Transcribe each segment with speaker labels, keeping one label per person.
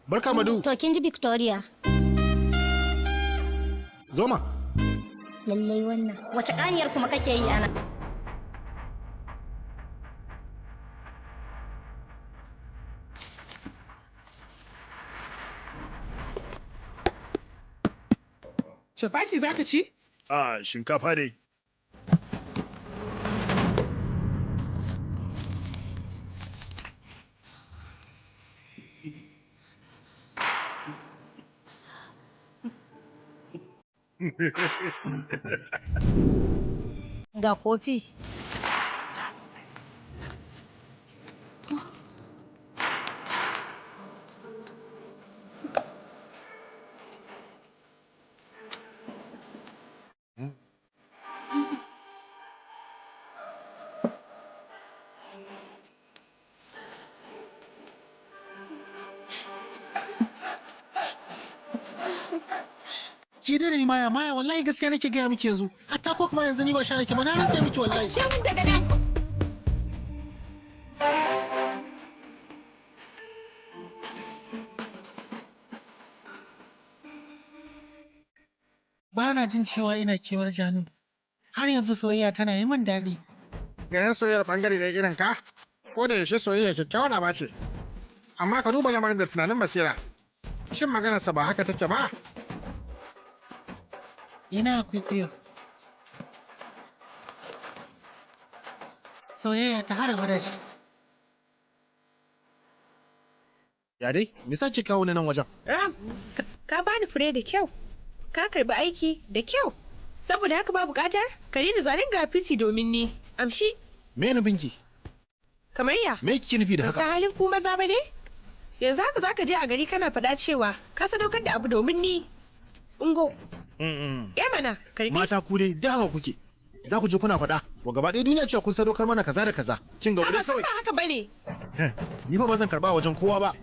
Speaker 1: Barka Madu.
Speaker 2: To kin ji Victoria?
Speaker 1: Zoma.
Speaker 2: Lallai wannan. Wace kaniyar kuma kake yi ana?
Speaker 3: Chapati za ka ci?
Speaker 1: Shinkafa dai.
Speaker 2: Ga kofi.
Speaker 3: Ki da ni Maya, wallahi gaskiya nake gaya miki yanzu. Hatta ko kuma yanzu ni ba sha nake ba, na rantsa miki wallahi.
Speaker 4: Sha mun daga nan.
Speaker 3: Ba na jin cewa ina kewar Janu. Har yanzu soyayya tana yi min daɗi.
Speaker 5: Ganin soyayyar bangare da irin ka, ko da yaushe soyayya kyakkyawar ba ce. Amma ka duba lamarin da tunanin basira. Shin maganarsa ba haka take ba?
Speaker 3: Ina kwaikwayo. Soyayya ta hada fada shi.
Speaker 1: Ya dai, me sa ki kawo ni nan wajen?
Speaker 4: Ram, ka bani fure da kyau. Ka karbi aiki da kyau. Saboda haka ba bukatar ka daina zanen graffiti domin ni. Amshi.
Speaker 1: Me ni binki?
Speaker 4: Kamar ya?
Speaker 1: Me kike nufi da
Speaker 4: Ka
Speaker 1: haka?
Speaker 4: san halin ku maza ba ne? Yanzu haka zaka je a gari kana faɗa cewa ka sadaukar da abu domin ni. Ungo. Ya mana, karbi.
Speaker 1: Mata ku dai da haka kuke. Za ku je kuna faɗa wa gaba ɗaya duniya cewa kun sadaukar mana kaza da kaza. Kin ga
Speaker 4: Ba
Speaker 1: wuri
Speaker 4: san
Speaker 1: kawai.
Speaker 4: ba haka bane.
Speaker 1: Ni fa ba zan karba wajen kowa ba.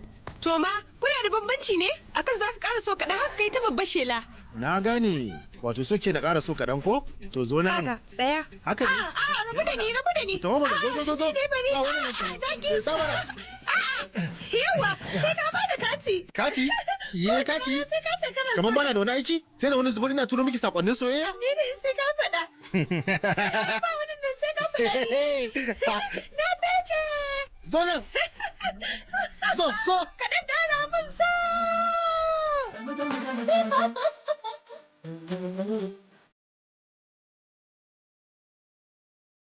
Speaker 4: To ma, kuna da bambanci ne? Akan zaka ƙara so kaɗan haka kai ta babbar shela.
Speaker 1: Na gane. Wato so ke na ƙara so kaɗan ko? To zo nan.
Speaker 4: Kaga, tsaya.
Speaker 1: Haka ne.
Speaker 4: Rabu da ni, rabu da ni.
Speaker 1: Tawo mana zo.
Speaker 4: Ni bari.
Speaker 1: Ba wani mutum.
Speaker 4: Zaki.
Speaker 1: Sa mana.
Speaker 4: Yawa, sai ka bada kati.
Speaker 1: Kati? Ye kati?
Speaker 4: Sai ka ce kana
Speaker 1: Kaman bana da wani aiki? Sai da wani zubur ina turo miki sakonnin soyayya?
Speaker 4: Ni ne sai ka faɗa. Ba wani nan sai ka faɗa. Na bece.
Speaker 1: Zo nan. Zo.
Speaker 4: Ka ɗan ƙara mun so.